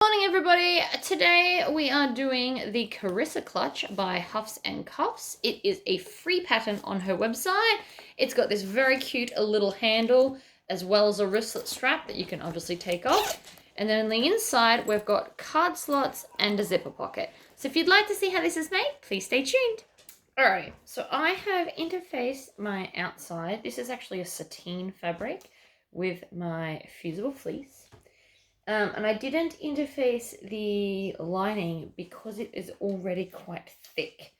Morning everybody, today we are doing the Carissa clutch by Huffs and Cuffs. It is a free pattern on her website. It's got this very cute little handle as well as a wristlet strap that you can obviously take off. And then on the inside we've got card slots and a zipper pocket. So if you'd like to see how this is made, please stay tuned. Alright, so I have interfaced my outside. This is actually a sateen fabric with my fusible fleece. And I didn't interface the lining because it is already quite thick.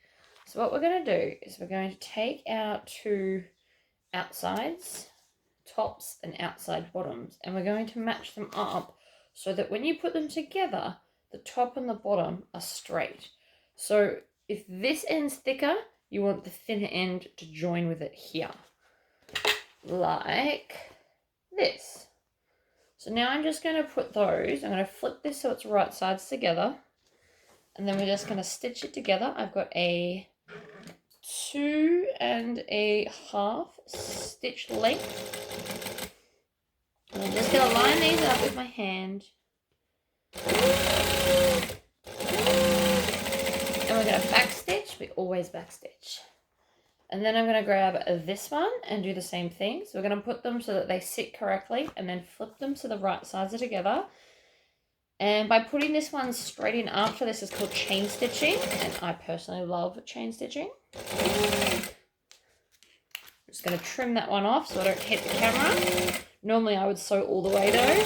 So what we're going to do is we're going to take our two outsides, tops and outside bottoms, and we're going to match them up so that when you put them together, the top and the bottom are straight. So if this end's thicker, you want the thinner end to join with it here, like this. So now I'm just going to put those, I'm going to flip this so it's right sides together, and then we're just going to stitch it together. I've got a 2 1/2 stitch length. And I'm just going to line these up with my hand. And we're going to back stitch. We always back stitch. And then I'm going to grab this one and do the same thing. So we're going to put them so that they sit correctly and then flip them so the right sides are together. And by putting this one straight in after, this is called chain stitching. And I personally love chain stitching. I'm just going to trim that one off so I don't hit the camera. Normally I would sew all the way though.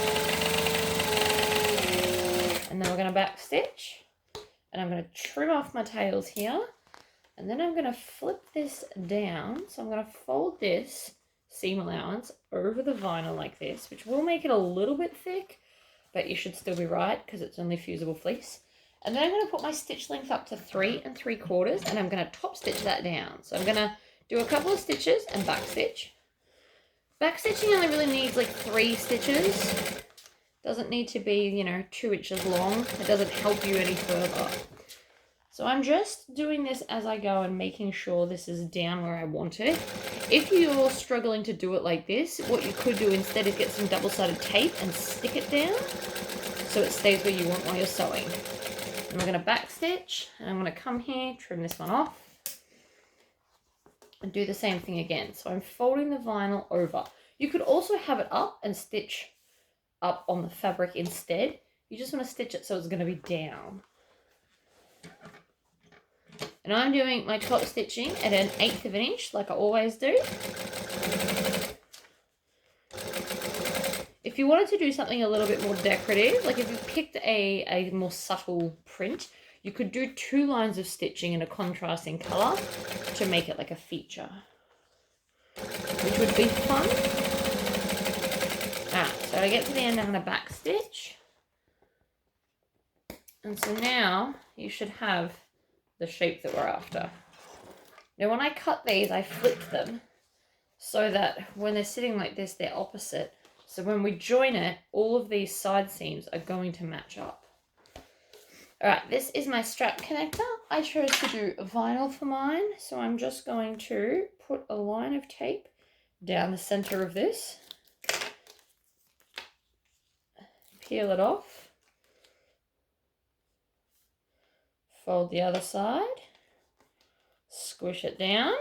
And then we're going to back stitch. And I'm going to trim off my tails here. And then I'm going to flip this down. So I'm going to fold this seam allowance over the vinyl like this, which will make it a little bit thick, but you should still be right because it's only fusible fleece. And then I'm going to put my stitch length up to 3 3/4, and I'm going to top stitch that down. So I'm going to do a couple of stitches and back stitch. Back stitching only really needs like 3 stitches. Doesn't need to be, 2 inches long. It doesn't help you any further. So I'm just doing this as I go and making sure this is down where I want it. If you're struggling to do it like this, what you could do instead is get some double-sided tape and stick it down so it stays where you want while you're sewing. And we're going to back stitch, and I'm going to come here, trim this one off, and do the same thing again. So I'm folding the vinyl over. You could also have it up and stitch up on the fabric instead. You just want to stitch it so it's going to be down. And I'm doing my top stitching at 1/8 of an inch, like I always do. If you wanted to do something a little bit more decorative, like if you picked a more subtle print, you could do 2 lines of stitching in a contrasting colour to make it like a feature, which would be fun. So I get to the end, I'm going to back stitch. And so now you should have the shape that we're after. Now when I cut these, I flipped them so that when they're sitting like this, they're opposite. So when we join it, all of these side seams are going to match up. All right, this is my strap connector. I chose to do vinyl for mine, so I'm just going to put a line of tape down the center of this, peel it off, fold the other side, squish it down,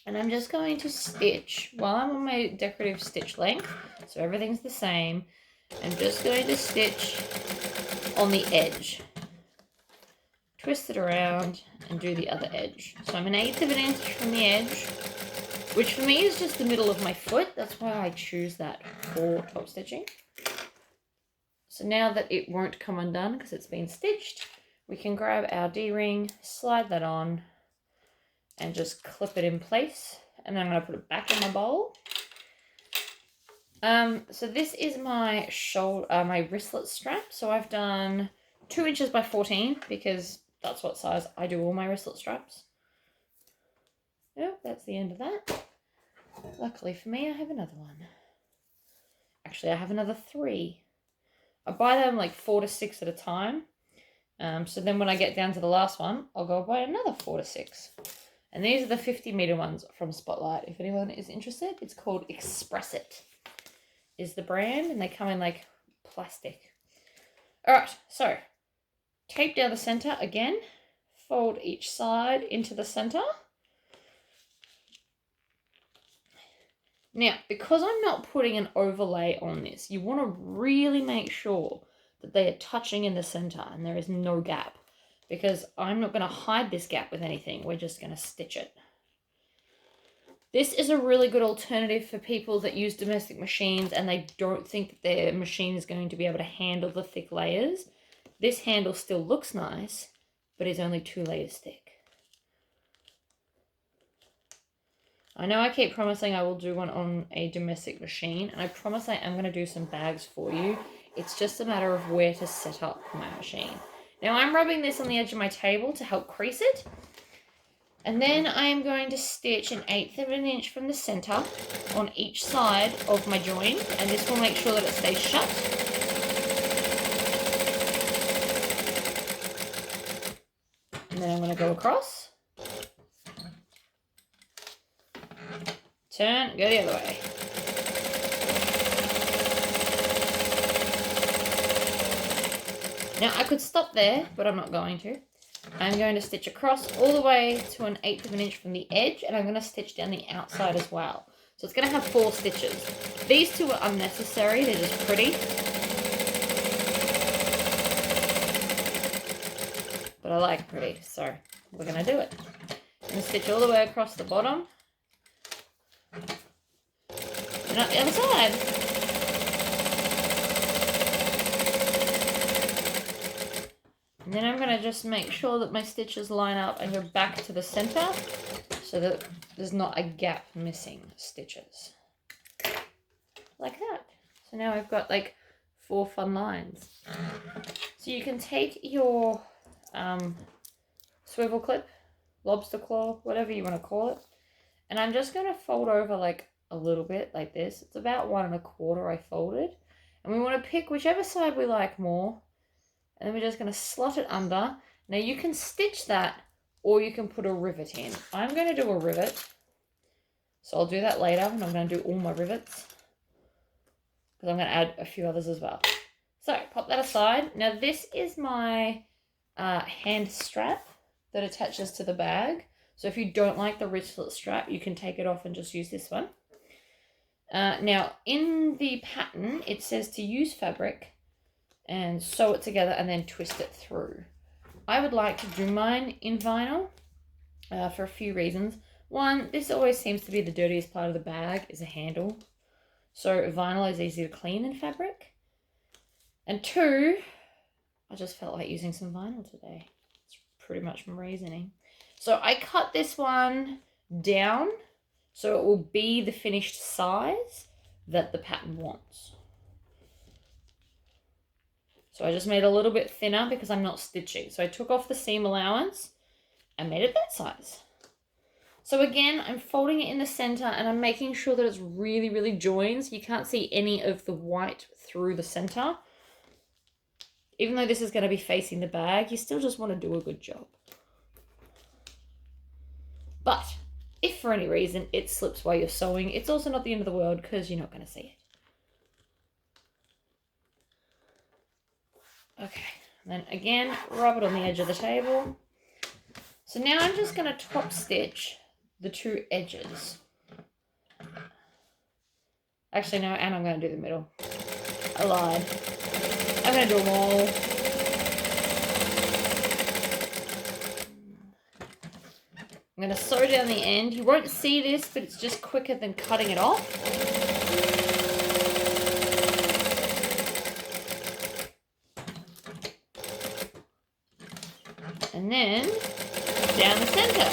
and I'm just going to stitch while I'm on my decorative stitch length, so everything's the same. I'm just going to stitch on the edge, twist it around, and do the other edge. So I'm 1/8 of an inch from the edge, which for me is just the middle of my foot. That's why I choose that for top stitching. So now that it won't come undone because it's been stitched, we can grab our D-ring, slide that on, and just clip it in place. And then I'm going to put it back in my bowl. So this is my my wristlet strap. So I've done 2 inches by 14 because that's what size I do all my wristlet straps. Yep, that's the end of that. Luckily for me, I have another one. Actually, I have another 3. I buy them like 4 to 6 at a time. So then when I get down to the last one, I'll go buy another 4 to 6. And these are the 50-meter ones from Spotlight. If anyone is interested, it's called Express It is the brand, and they come in like plastic. All right, so tape down the center again, fold each side into the center. Now, because I'm not putting an overlay on this, you want to really make sure that they are touching in the center and there is no gap, because I'm not going to hide this gap with anything. We're just going to stitch it. This is a really good alternative for people that use domestic machines and they don't think that their machine is going to be able to handle the thick layers. This handle still looks nice, but is only 2 layers thick. I know I keep promising I will do one on a domestic machine, and I promise I am going to do some bags for you. It's just a matter of where to set up my machine. Now I'm rubbing this on the edge of my table to help crease it. And then I am going to stitch 1/8 of an inch from the center on each side of my join, and this will make sure that it stays shut. And then I'm going to go across. Turn, go the other way. Now I could stop there, but I'm not going to. I'm going to stitch across all the way to 1/8 of an inch from the edge, and I'm going to stitch down the outside as well. So it's going to have 4 stitches. These 2 are unnecessary, they're just pretty. But I like pretty, so we're going to do it. I'm going to stitch all the way across the bottom. And up the other side. And then I'm going to just make sure that my stitches line up and go back to the center so that there's not a gap missing stitches. Like that. So now I've got like 4 fun lines. So you can take your swivel clip, lobster claw, whatever you want to call it. And I'm just going to fold over like a little bit like this. It's about 1 1/4 I folded. And we want to pick whichever side we like more. And then we're just going to slot it under. Now you can stitch that or you can put a rivet in. I'm going to do a rivet. So I'll do that later, and I'm going to do all my rivets, because I'm going to add a few others as well. So pop that aside. Now this is my hand strap that attaches to the bag. So if you don't like the wristlet strap, you can take it off and just use this one. Now in the pattern, it says to use fabric and sew it together and then twist it through. I would like to do mine in vinyl for a few reasons. One, this always seems to be the dirtiest part of the bag, is a handle. So vinyl is easier to clean than fabric. And 2, I just felt like using some vinyl today. It's pretty much my reasoning. So I cut this one down so it will be the finished size that the pattern wants. So I just made it a little bit thinner because I'm not stitching. So I took off the seam allowance and made it that size. So again, I'm folding it in the center and I'm making sure that it's really, really joined. So you can't see any of the white through the center. Even though this is going to be facing the bag, you still just want to do a good job. But if for any reason it slips while you're sewing, it's also not the end of the world because you're not going to see it. Okay, and then again, rub it on the edge of the table. So now I'm just going to top stitch the 2 edges. Actually, no, and I'm going to do the middle. I lied. I'm going to do them all. I'm going to sew down the end. You won't see this, but it's just quicker than cutting it off. And then down the center.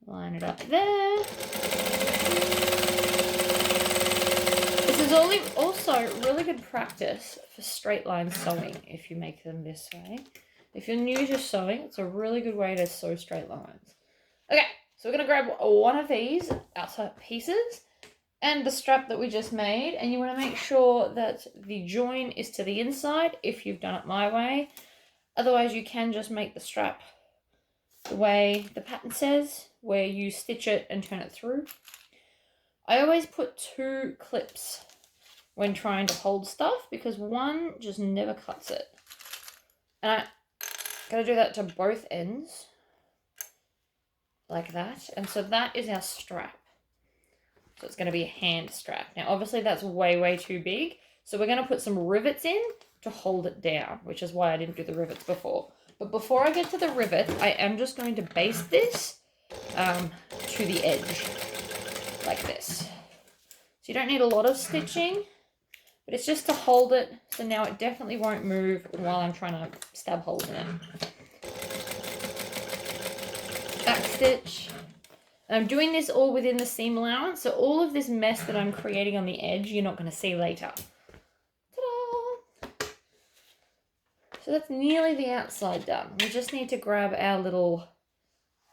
Line it up there. This is also really good practice for straight line sewing if you make them this way. If you're new to sewing, it's a really good way to sew straight lines. Okay, so we're going to grab one of these outside pieces and the strap that we just made, and you want to make sure that the join is to the inside if you've done it my way. Otherwise you can just make the strap the way the pattern says, where you stitch it and turn it through. I always put 2 clips when trying to hold stuff because one just never cuts it. And I gotta do that to both ends, like that. And so that is our strap. So it's gonna be a hand strap. Now, obviously that's way, way too big. So we're gonna put some rivets in to hold it down, which is why I didn't do the rivets before. But before I get to the rivets, I am just going to baste this to the edge, like this. So you don't need a lot of stitching, but it's just to hold it, so now it definitely won't move while I'm trying to stab holes in it. Back stitch. And I'm doing this all within the seam allowance, so all of this mess that I'm creating on the edge, you're not going to see later. Ta-da! So that's nearly the outside done. We just need to grab our little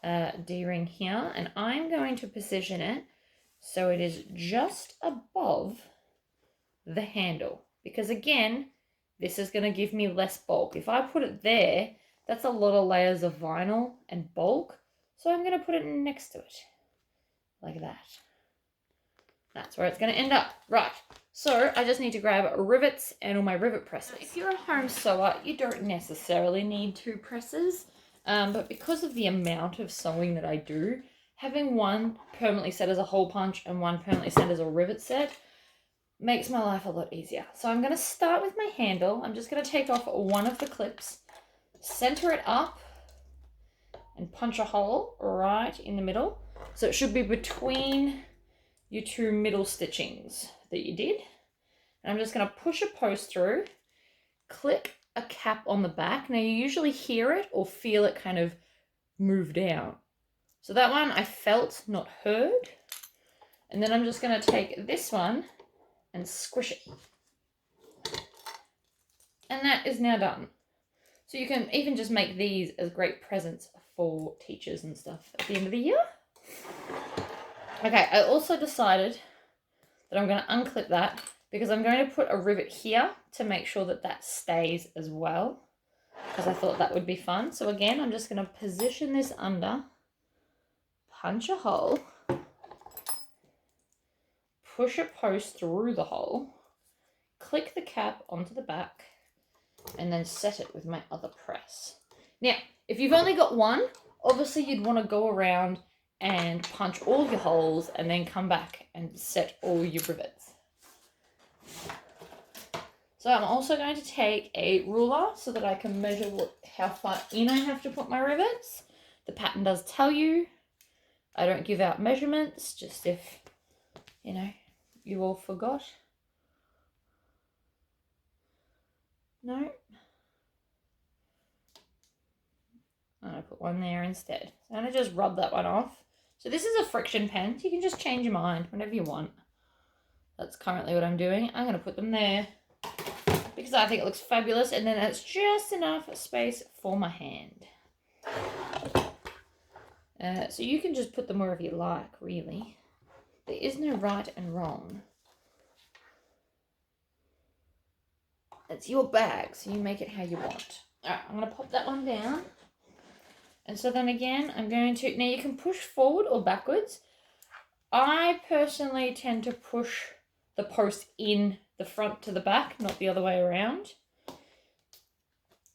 D-ring here, and I'm going to position it so it is just above the handle, because again, this is going to give me less bulk. If I put it there, that's a lot of layers of vinyl and bulk, so I'm going to put it next to it, like that. That's where it's going to end up. Right, so I just need to grab rivets and all my rivet presses. If you're a home sewer, you don't necessarily need 2 presses, but because of the amount of sewing that I do, having one permanently set as a hole punch and one permanently set as a rivet set makes my life a lot easier. So I'm going to start with my handle. I'm just going to take off one of the clips, center it up, and punch a hole right in the middle. So it should be between your 2 middle stitchings that you did. And I'm just going to push a post through, click a cap on the back. Now you usually hear it or feel it kind of move down. So that one I felt, not heard. And then I'm just going to take this one and squish it. And that is now done. So you can even just make these as great presents for teachers and stuff at the end of the year. Okay, I also decided that I'm going to unclip that because I'm going to put a rivet here to make sure that that stays as well, because I thought that would be fun. So again, I'm just going to position this under, punch a hole, push a post through the hole, click the cap onto the back, and then set it with my other press. Now, if you've only got one, obviously you'd want to go around and punch all your holes and then come back and set all your rivets. So I'm also going to take a ruler so that I can measure how far in I have to put my rivets. The pattern does tell you. I don't give out measurements, just if, you know, you all forgot. No. I'm going to put one there instead. So I'm going to just rub that one off. So this is a friction pen. You can just change your mind whenever you want. That's currently what I'm doing. I'm going to put them there because I think it looks fabulous, and then it's just enough space for my hand. So you can just put them wherever you like, really. There is no right and wrong. It's your bag, so you make it how you want. Alright, I'm going to pop that one down. And so then again, I'm going to... Now you can push forward or backwards. I personally tend to push the post in the front to the back, not the other way around.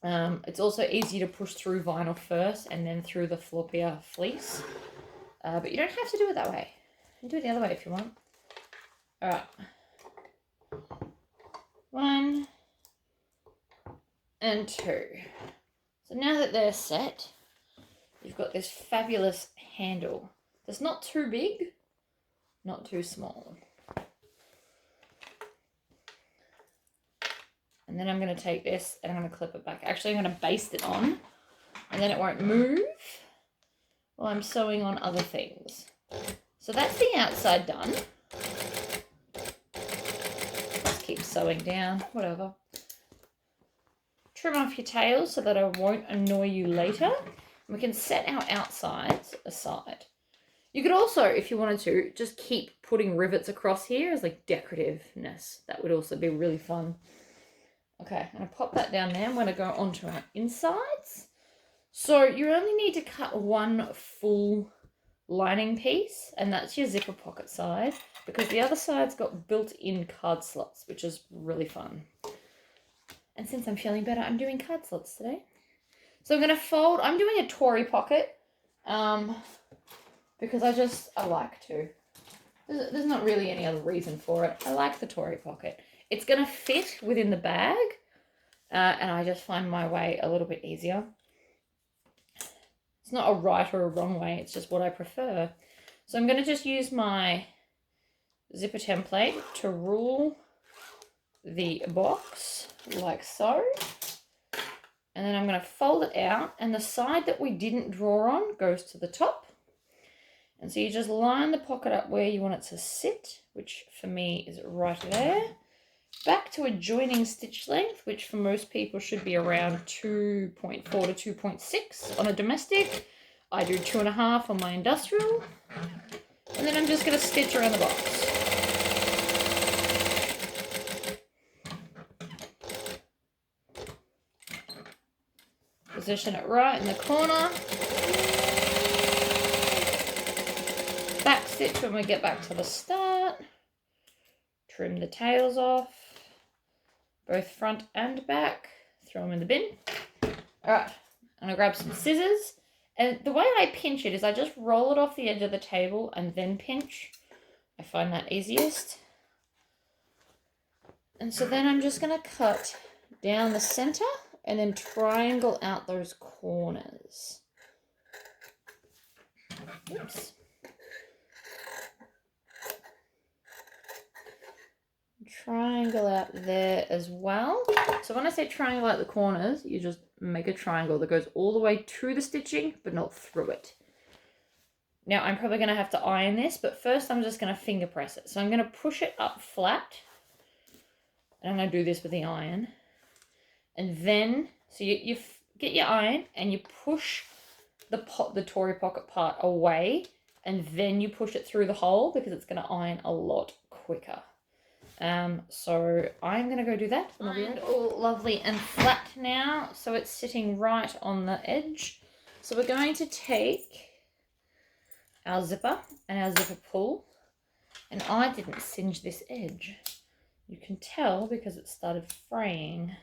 It's also easy to push through vinyl first and then through the floppier fleece. But you don't have to do it that way. You can do it the other way if you want. Alright. 1 and 2. So now that they're set, you've got this fabulous handle that's not too big, not too small. And then I'm going to take this and I'm going to clip it back. Actually, I'm going to baste it on, and then it won't move while I'm sewing on other things. So that's the outside done. Just keep sewing down, whatever. Trim off your tail so that I won't annoy you later. We can set our outsides aside. You could also, if you wanted to, just keep putting rivets across here as like decorativeness. That would also be really fun. Okay, I'm going to pop that down there. I'm going to go onto our insides. So you only need to cut one full lining piece, and that's your zipper pocket side, because the other side's got built-in card slots, which is really fun. And since I'm feeling better, I'm doing card slots today. So I'm going to fold, I'm doing a Tory pocket, because I like to. There's not really any other reason for it. I like the Tory pocket. It's going to fit within the bag, and I just find my way a little bit easier. It's not a right or a wrong way, it's just what I prefer. So I'm going to just use my zipper template to rule the box like so. And then I'm going to fold it out, and the side that we didn't draw on goes to the top. And so you just line the pocket up where you want it to sit, which for me is right there. Back to a joining stitch length, which for most people should be around 2.4 to 2.6 on a domestic. I do 2.5 on my industrial. And then I'm just going to stitch around the box. Position it right in the corner. Back stitch when we get back to the start. Trim the tails off, both front and back. Throw them in the bin. All right, I'm gonna grab some scissors. And the way I pinch it is I just roll it off the edge of the table and then pinch. I find that easiest. And so then I'm just gonna cut down the center and then triangle out those corners. Oops. Triangle out there as well. So when I say triangle out the corners, you just make a triangle that goes all the way to the stitching, but not through it. Now I'm probably going to have to iron this, but first I'm just going to finger press it. So I'm going to push it up flat, and I'm going to do this with the iron. And then, so you get your iron and you push the Tory pocket part away, and then you push it through the hole because it's going to iron a lot quicker. So I'm going to go do that. And all lovely and flat now. So it's sitting right on the edge. So we're going to take our zipper and our zipper pull. And I didn't singe this edge. You can tell because it started fraying.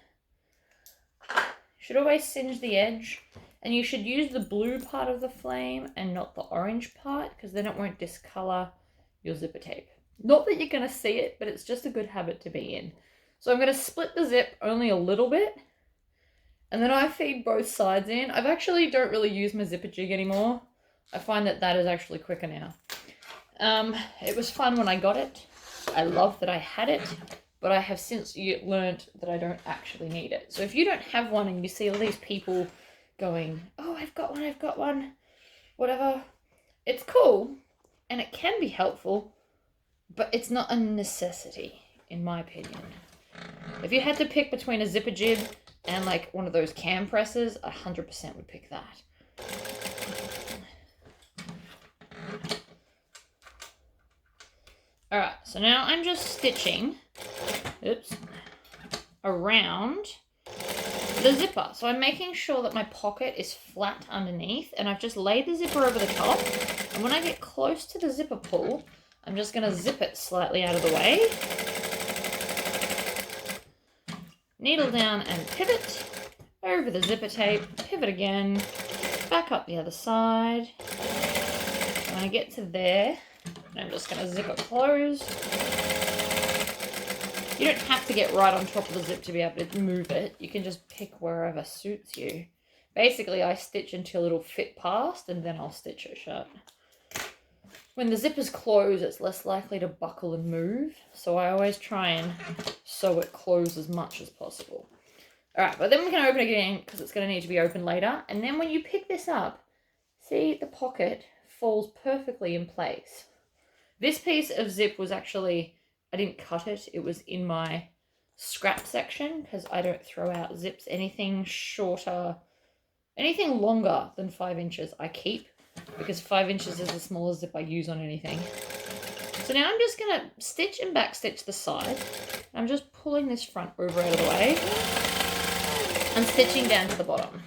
You should always singe the edge. And you should use the blue part of the flame and not the orange part, because then it won't discolor your zipper tape. Not that you're going to see it, but it's just a good habit to be in. So I'm going to split the zip only a little bit, and then I feed both sides in. I actually don't really use my zipper jig anymore. I find that that is actually quicker now. It was fun when I got it. I love that I had it, but I have since learned that I don't actually need it. So if you don't have one and you see all these people going, oh, I've got one, whatever, it's cool and it can be helpful, but it's not a necessity, in my opinion. If you had to pick between a zipper jib and like one of those cam presses, 100% would pick that. All right, so now I'm just stitching, around the zipper. So I'm making sure that my pocket is flat underneath, and I've just laid the zipper over the top. And when I get close to the zipper pull, I'm just going to zip it slightly out of the way. Needle down and pivot over the zipper tape, pivot again, back up the other side. When I get to there, I'm just going to zip it closed. You don't have to get right on top of the zip to be able to move it. You can just pick wherever suits you. Basically, I stitch until it'll fit past, and then I'll stitch it shut. When the zipper's closed, it's less likely to buckle and move, so I always try and sew it closed as much as possible. Alright, but then we can open it again because it's going to need to be opened later. And then when you pick this up, see the pocket falls perfectly in place. This piece of zip was actually, I didn't cut it, it was in my scrap section because I don't throw out zips. Anything shorter, anything longer than 5 inches I keep, because 5 inches is the smallest zip I use on anything. So now I'm just going to stitch and back stitch the side. I'm just pulling this front over out of the way and stitching down to the bottom.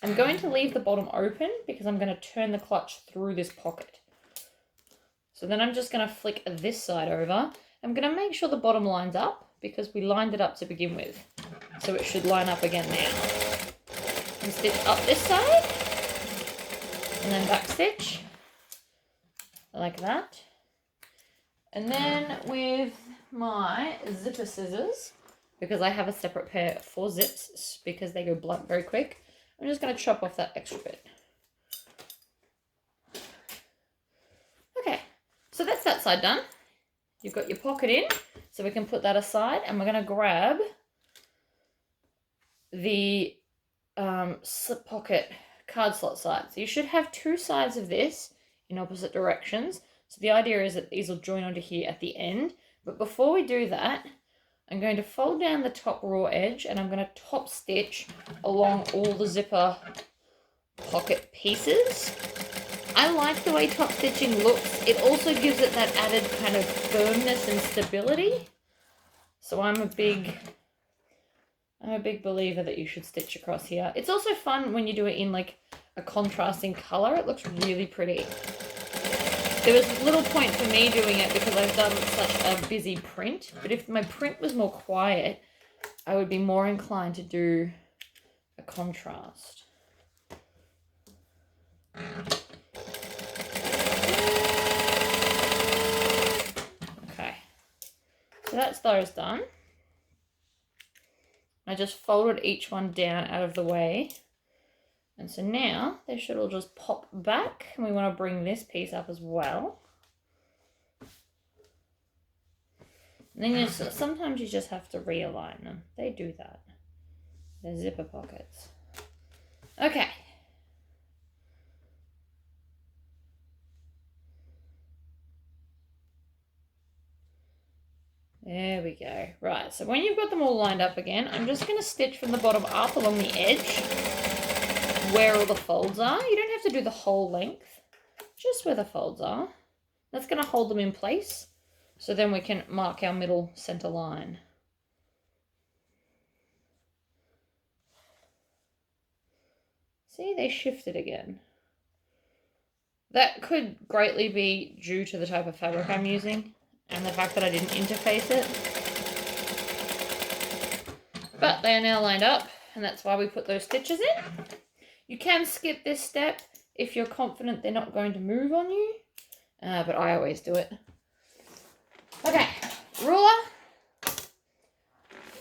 I'm going to leave the bottom open because I'm going to turn the clutch through this pocket. So then I'm just going to flick this side over. I'm going to make sure the bottom lines up because we lined it up to begin with. So it should line up again now. And stitch up this side. And then back stitch. Like that. And then with my zipper scissors, because I have a separate pair for zips because they go blunt very quick, I'm just going to chop off that extra bit. Okay, so that's that side done. You've got your pocket in, so we can put that aside, and we're going to grab the slip pocket card slot side. So you should have two sides of this in opposite directions. So the idea is that these will join onto here at the end. But before we do that, I'm going to fold down the top raw edge and I'm going to top stitch along all the zipper pocket pieces. I like the way top stitching looks. It also gives it that added kind of firmness and stability. So I'm a big believer that you should stitch across here. It's also fun when you do it in like a contrasting color. It looks really pretty. There was little point for me doing it because I've done such a busy print, but if my print was more quiet, I would be more inclined to do a contrast. Okay, so that's those done. I just folded each one down out of the way. And so now they should all just pop back, and we want to bring this piece up as well. And then sometimes you just have to realign them. They do that. They're zipper pockets. Okay. There we go. Right, so when you've got them all lined up again, I'm just going to stitch from the bottom up along the edge where all the folds are. You don't have to do the whole length, just where the folds are. That's going to hold them in place, so then we can mark our middle center line. See, they shifted again. That could greatly be due to the type of fabric I'm using and the fact that I didn't interface it. But they are now lined up, and that's why we put those stitches in. You can skip this step if you're confident they're not going to move on you, but I always do it. Okay, ruler,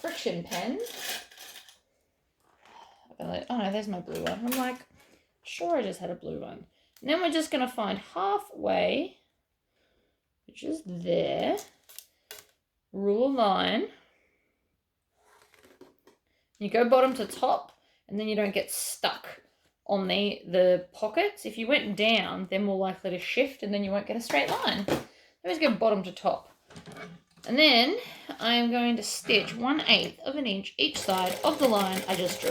friction pen. Oh no, there's my blue one. I'm like, sure I just had a blue one. And then we're just going to find halfway, which is there, rule a line. You go bottom to top, and then you don't get stuck on the pockets. If you went down, they're more likely to shift and then you won't get a straight line. Always go bottom to top. And then I'm going to stitch 1/8 of an inch each side of the line I just drew.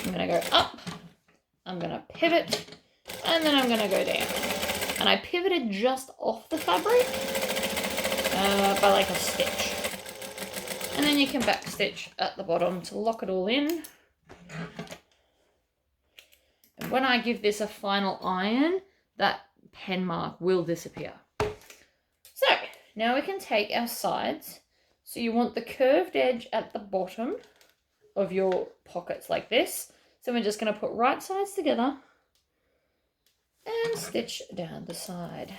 I'm going to go up, I'm going to pivot, and then I'm going to go down. And I pivoted just off the fabric by like a stitch. And then you can back stitch at the bottom to lock it all in. And when I give this a final iron, that pen mark will disappear. So now we can take our sides. So you want the curved edge at the bottom of your pockets like this. So we're just going to put right sides together and stitch down the side.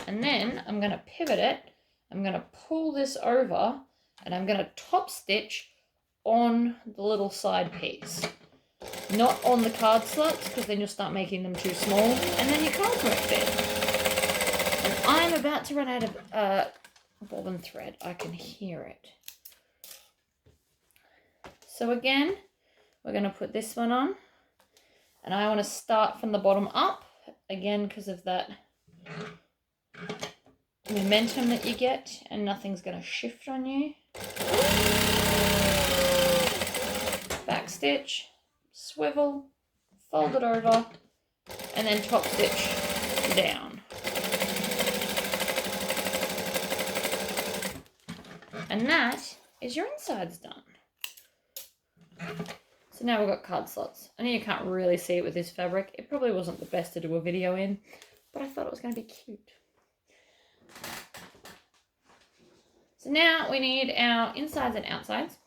And then I'm going to pivot it. I'm going to pull this over and I'm going to top stitch on the little side piece. Not on the card slots, because then you'll start making them too small and then your cards won't fit. And I'm about to run out of bobbin thread. I can hear it. So again, we're going to put this one on. And I want to start from the bottom up, again because of that momentum that you get, and nothing's going to shift on you. Back stitch, swivel, fold it over, and then top stitch down. And that is your insides done. So now we've got card slots. I know you can't really see it with this fabric. It probably wasn't the best to do a video in, but I thought it was going to be cute. So now we need our insides and outsides.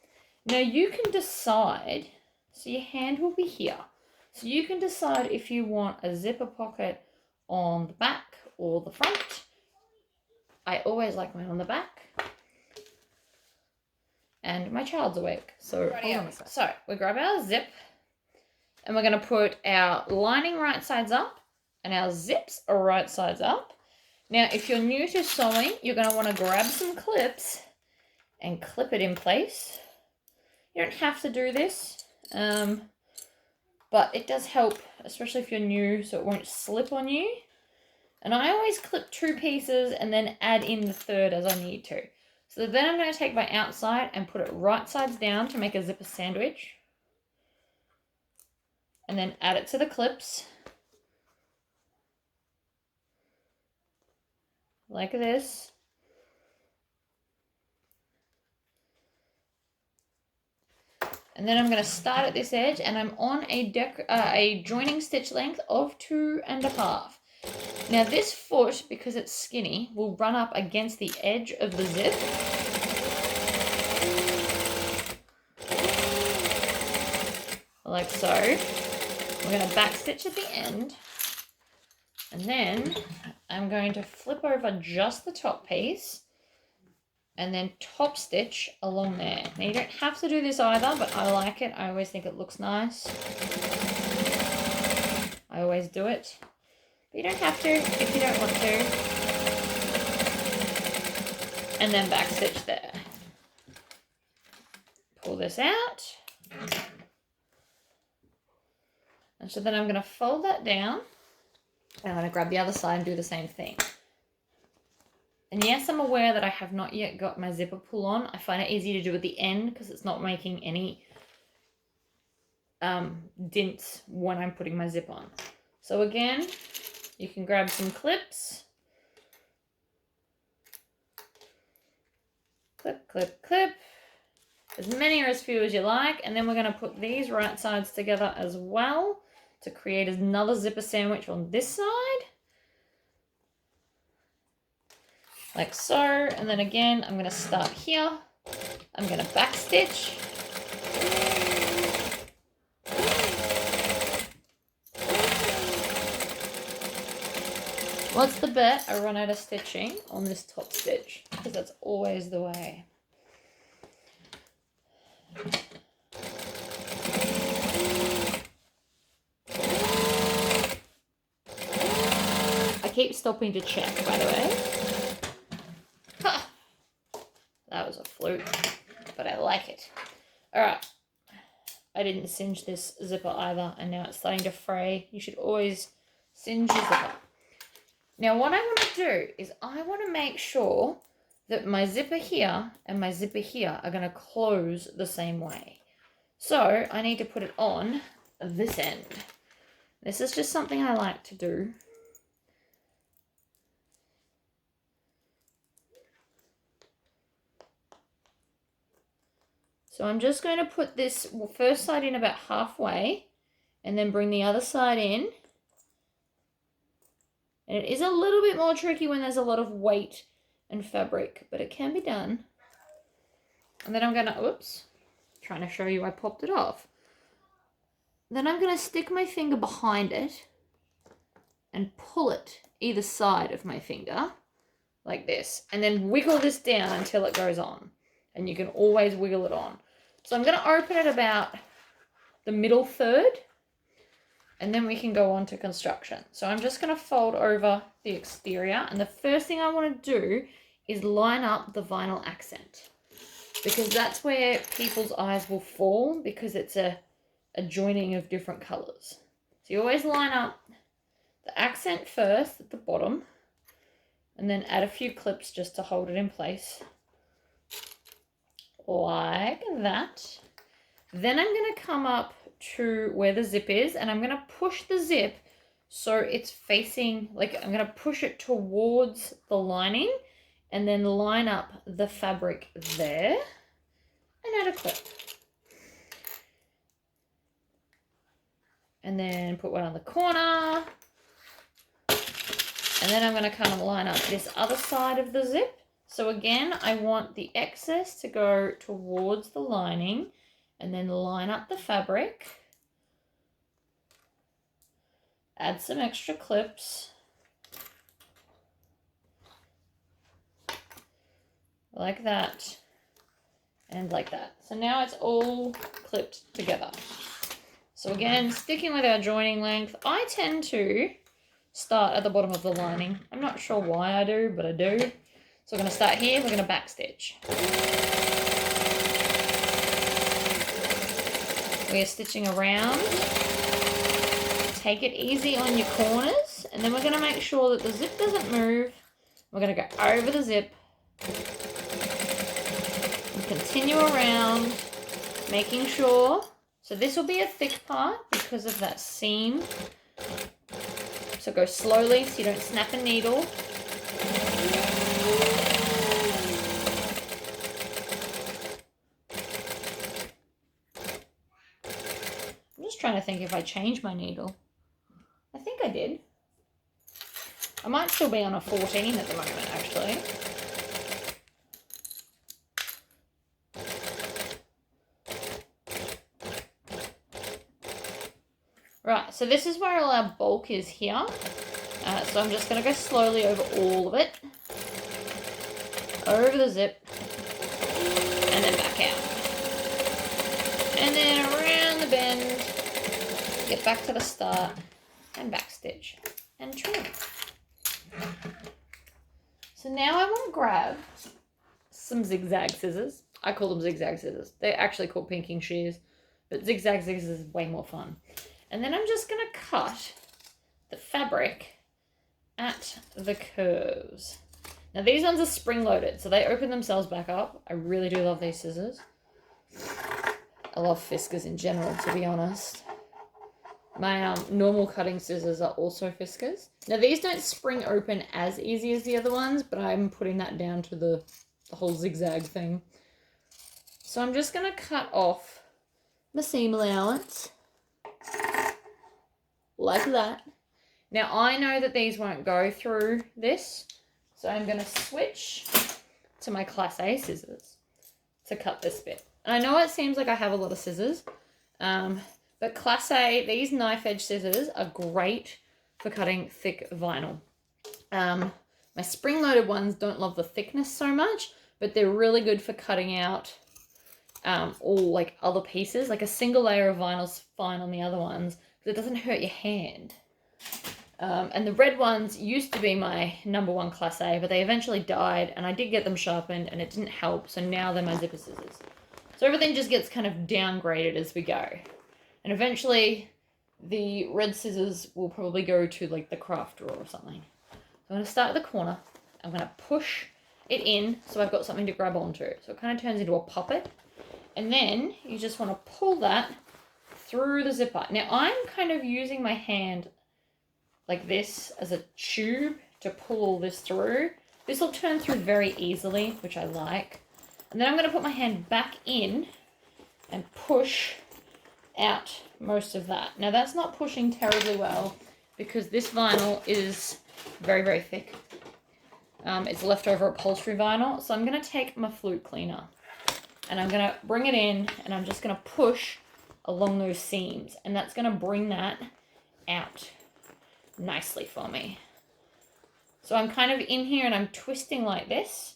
Now you can decide, so your hand will be here. So you can decide if you want a zipper pocket on the back or the front. I always like mine on the back. And my child's awake, so hold on a sec. So we grab our zip and we're going to put our lining right sides up and our zips are right sides up. Now, if you're new to sewing, you're going to want to grab some clips and clip it in place. You don't have to do this, but it does help, especially if you're new, so it won't slip on you. And I always clip 2 pieces and then add in the third as I need to. So then I'm going to take my outside and put it right sides down to make a zipper sandwich. And then add it to the clips. Like this. And then I'm going to start at this edge and I'm on a joining stitch length of 2.5. Now this foot, because it's skinny, will run up against the edge of the zip. Like so. We're going to back stitch at the end. And then I'm going to flip over just the top piece and then top stitch along there. Now you don't have to do this either, but I like it. I always think it looks nice. I always do it. But you don't have to if you don't want to. And then back stitch there. Pull this out. And so then I'm going to fold that down. And I'm going to grab the other side and do the same thing. And yes, I'm aware that I have not yet got my zipper pull on. I find it easy to do at the end because it's not making any dints when I'm putting my zip on. So again, you can grab some clips. Clip, clip, clip. As many or as few as you like. And then we're going to put these right sides together as well to create another zipper sandwich on this side. Like so. And then again, I'm going to start here. I'm going to back stitch. What's the bet? I run out of stitching on this top stitch because that's always the way. I keep stopping to check, by the way. Ha! That was a fluke, but I like it. All right. I didn't singe this zipper either, and now it's starting to fray. You should always singe your zipper. Now, what I want to do is I want to make sure that my zipper here and my zipper here are going to close the same way. So I need to put it on this end. This is just something I like to do. So I'm just going to put this first side in about halfway and then bring the other side in. And it is a little bit more tricky when there's a lot of weight and fabric, but it can be done. And then I'm going to, oops, trying to show you I popped it off. Then I'm going to stick my finger behind it and pull it either side of my finger like this. And then wiggle this down until it goes on. And you can always wiggle it on. So I'm going to open it about the middle third. And then we can go on to construction. So I'm just going to fold over the exterior. And the first thing I want to do is line up the vinyl accent. Because that's where people's eyes will fall because it's a joining of different colours. So you always line up the accent first at the bottom. And then add a few clips just to hold it in place. Like that. Then I'm going to come up to where the zip is and I'm going to push the zip so it's facing, like I'm going to push it towards the lining and then line up the fabric there and add a clip. And then put one on the corner. And then I'm going to kind of line up this other side of the zip. So again, I want the excess to go towards the lining and then line up the fabric. Add some extra clips. Like that. And like that. So now it's all clipped together. So again, sticking with our joining length, I tend to start at the bottom of the lining. I'm not sure why I do, but I do. So we're going to start here, we're going to back stitch. We're stitching around. Take it easy on your corners, and then we're going to make sure that the zip doesn't move. We're going to go over the zip and continue around, making sure. So this will be a thick part because of that seam. So go slowly so you don't snap a needle. I'm just trying to think if I changed my needle. I think I did. I might still be on a 14 at the moment, actually. Right, so this is where all our bulk is here. So I'm just going to go slowly over all of it. Over the zip. And then back out. And then around the bend. Get back to the start. And back stitch. And trim. So now I want to grab some zigzag scissors. I call them zigzag scissors. They're actually called pinking shears. But zigzag scissors is way more fun. And then I'm just going to cut the fabric at the curves. Now these ones are spring-loaded, so they open themselves back up. I really do love these scissors. I love Fiskars in general, to be honest. My normal cutting scissors are also Fiskars. Now these don't spring open as easy as the other ones, but I'm putting that down to the whole zigzag thing. So I'm just going to cut off my seam allowance. Like that. Now I know that these won't go through this, so I'm going to switch to my Class A scissors to cut this bit. And I know it seems like I have a lot of scissors, but Class A, these knife edge scissors are great for cutting thick vinyl. My spring-loaded ones don't love the thickness so much, but they're really good for cutting out all like other pieces. Like a single layer of vinyl's fine on the other ones, because it doesn't hurt your hand. And the red ones used to be my #1 Class A, but they eventually died, and I did get them sharpened, and it didn't help, so now they're my zipper scissors. So everything just gets kind of downgraded as we go. And eventually, the red scissors will probably go to, like, the craft drawer or something. So I'm going to start at the corner. I'm going to push it in so I've got something to grab onto. So it kind of turns into a poppet. And then you just want to pull that through the zipper. Now, I'm kind of using my hand like this as a tube to pull all this through. This will turn through very easily, which I like. And then I'm going to put my hand back in and push out most of that. Now that's not pushing terribly well because this vinyl is very, very thick. It's leftover upholstery vinyl. So I'm going to take my flute cleaner and I'm going to bring it in and I'm just going to push along those seams. And that's going to bring that out nicely for me. So I'm kind of in here and I'm twisting like this.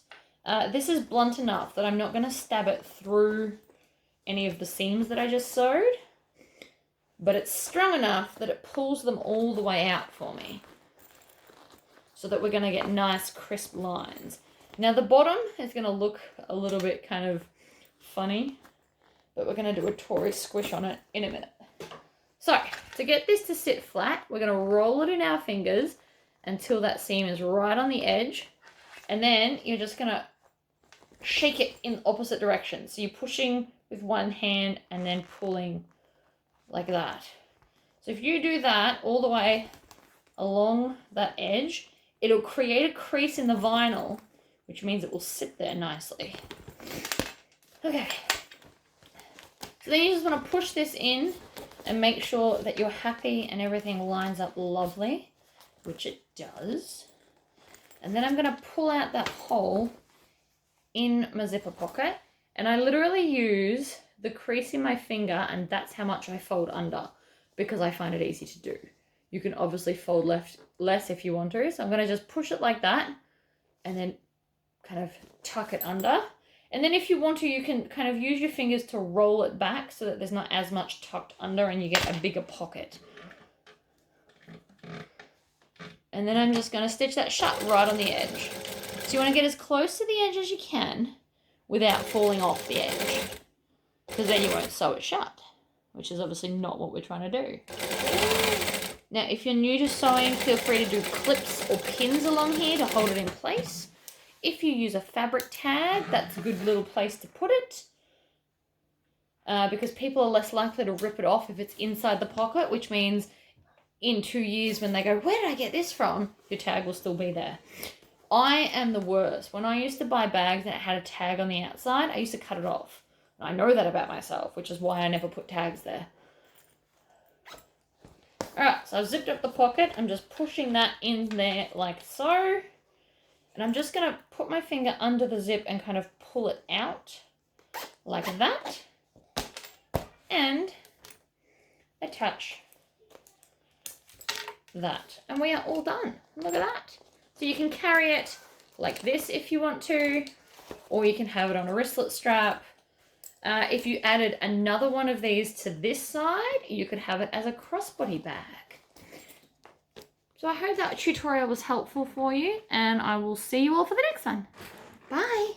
This is blunt enough that I'm not going to stab it through any of the seams that I just sewed, but it's strong enough that it pulls them all the way out for me so that we're going to get nice crisp lines. Now the bottom is going to look a little bit kind of funny, but we're going to do a Tory squish on it in a minute. So, to get this to sit flat, we're going to roll it in our fingers until that seam is right on the edge. And then you're just going to shake it in opposite directions. So you're pushing with one hand and then pulling like that. So if you do that all the way along that edge, it'll create a crease in the vinyl, which means it will sit there nicely. Okay. So then you just want to push this in and make sure that you're happy and everything lines up lovely, which it does. And then I'm going to pull out that hole in my zipper pocket, and I literally use the crease in my finger, and that's how much I fold under, because I find it easy to do. You can obviously fold less if you want to, so I'm going to just push it like that and then kind of tuck it under. And then if you want to, you can kind of use your fingers to roll it back so that there's not as much tucked under and you get a bigger pocket. And then I'm just going to stitch that shut right on the edge. So you want to get as close to the edge as you can without falling off the edge, because then you won't sew it shut, which is obviously not what we're trying to do. Now, if you're new to sewing, feel free to do clips or pins along here to hold it in place. If you use a fabric tag, that's a good little place to put it, because people are less likely to rip it off if it's inside the pocket, which means in 2 years when they go, where did I get this from? Your tag will still be there. I am the worst. When I used to buy bags and it had a tag on the outside, I used to cut it off. I know that about myself, which is why I never put tags there. Alright, so I've zipped up the pocket. I'm just pushing that in there like so. And I'm just going to put my finger under the zip and kind of pull it out like that. And attach that. And we are all done. Look at that. So you can carry it like this if you want to, or you can have it on a wristlet strap. If you added another one of these to this side, you could have it as a crossbody bag. So I hope that tutorial was helpful for you, and I will see you all for the next one. Bye.